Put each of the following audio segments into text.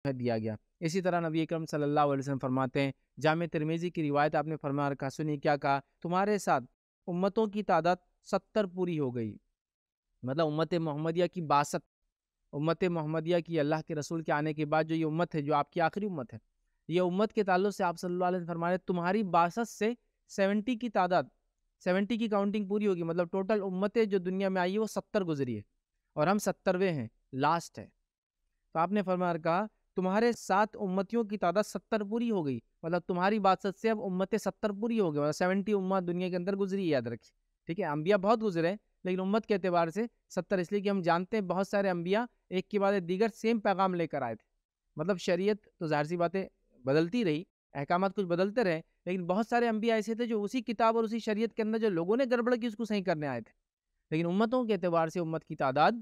دیا گیا۔ اسی طرح نبی اکرم صلی اللہ علیہ وسلم فرماتے ہیں، جامع ترمذی کی روایت آپ نے فرما رکھا، سنی کیا کہا، تمہارے ساتھ امتوں کی تعداد 70 پوری ہو گئی، مطلب امت محمدیہ کی 62، امت محمدیہ کی اللہ کے رسول کے آنے کے بعد جو یہ امت ہے، جو آپ کی آخری امت ہے، یہ امت کے تعلق سے آپ صلی اللہ علیہ وسلم فرما رہے ہیں تمہاری 62 سے 70 کی تعداد، 70 کی کاؤنٹنگ پوری ہوگی، مطلب ٹوٹل امتیں جو دنیا میں آئی ہے وہ 70 گزری ہے، اور ہم 70ویں ہیں، لاسٹ ہے۔ تو آپ نے فرما کہا تمہارے ساتھ امتیوں کی تعداد 70 پوری ہو گئی، مطلب تمہاری 62 سے اب امتیں 70 پوری ہو گئی، مطلب 70 امت دنیا کے اندر گزری ہے، یاد رکھیے، ٹھیک ہے۔ انبیاء بہت گزرے لیکن امت کے اعتبار سے 70، اس لیے کہ ہم جانتے ہیں بہت سارے انبیاء ایک کے بعد دیگر سیم پیغام لے کر آئے تھے، مطلب شریعت تو ظاہر سی باتیں بدلتی رہی، احکامات کچھ بدلتے رہے، لیکن بہت سارے انبیاء ایسے تھے جو اسی کتاب اور اسی شریعت کے اندر جو لوگوں نے گڑبڑ کی اس کو صحیح کرنے آئے تھے، لیکن امتوں کے اعتبار سے امت کی تعداد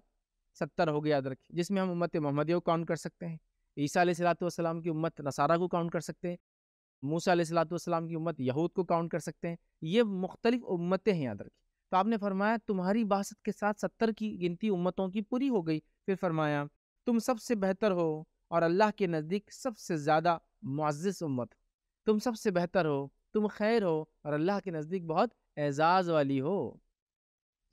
70 ہو گئی، یاد رکھیے، جس میں ہم امت محمدیہ کو کاؤنٹ کر سکتے ہیں، عیسیٰ علیہ السلام کی امت نصارہ کو کاؤنٹ کر سکتے ہیں، موسیٰ علیہ السلام کی امت یہود کو کاؤنٹ کر سکتے ہیں، یہ مختلف امتیں ہیں، یاد رکھیے۔ تو آپ نے فرمایا تمہاری 62 کے ساتھ 70 کی گنتی امتوں کی پوری ہو گئی، پھر فرمایا تم سب سے بہتر ہو اور اللہ کے نزدیک سب سے زیادہ معزز امت، تم سب سے بہتر ہو، تم خیر ہو اور اللہ کے نزدیک بہت اعزاز والی ہو،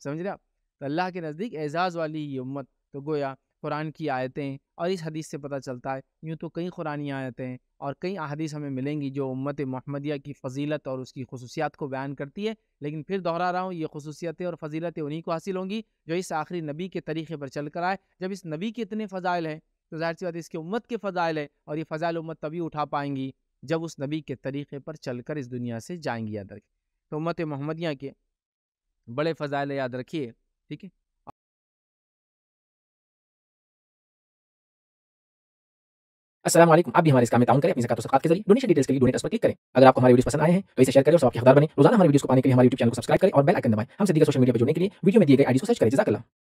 سمجھ رہے آپ؟ تو اللہ کے نزدیک اعزاز والی یہ امت، تو گویا قرآن کی آیتیں اور اس حدیث سے پتہ چلتا ہے، یوں تو کئی قرآنی آیتیں اور کئی احادیث ہمیں ملیں گی جو امت محمدیہ کی فضیلت اور اس کی خصوصیات کو بیان کرتی ہے، لیکن پھر دہرا رہا ہوں یہ خصوصیتیں اور فضیلتیں انہی کو حاصل ہوں گی جو اس آخری نبی کے طریقے پر چل کر آئے۔ جب اس نبی کے اتنے فضائل ہیں تو ظاہر سی بات اس کی امت کے فضائل ہے، اور یہ فضائل امت تبھی اٹھا پائیں گی جب اس نبی کے طریقے پر چل کر اس دنیا سے جائیں گی، یاد رکھیں۔ تو امت محمدیہ کے بڑے فضائل یاد رکھیے، ٹھیک ہے۔ السلام علیکم، آپ بھی ہمارے اس کام میں تعاون کریں اپنی زکات و صدقات کے ذریعے۔ ڈونیشن ڈیٹیلز کے لیے ڈونیٹ اس پر کلک کریں۔ اگر آپ کو ہمارے ویڈیوز پسند آئے ہیں تو اسے شیئر کریں اور ثواب کے حقدار بنیں۔ روزانہ ہمارے ویڈیوز کو پانے کے لیے ہمارے یوٹیوب چینل کو سبسکرائب کریں اور بیل آئکن دبائیں۔ ہم سے دیگر سوشل میڈیا پر جڑنے کے لیے ویڈیو میں دیے گئے آئی ڈیز کو سرچ کریں۔ جزاک اللہ۔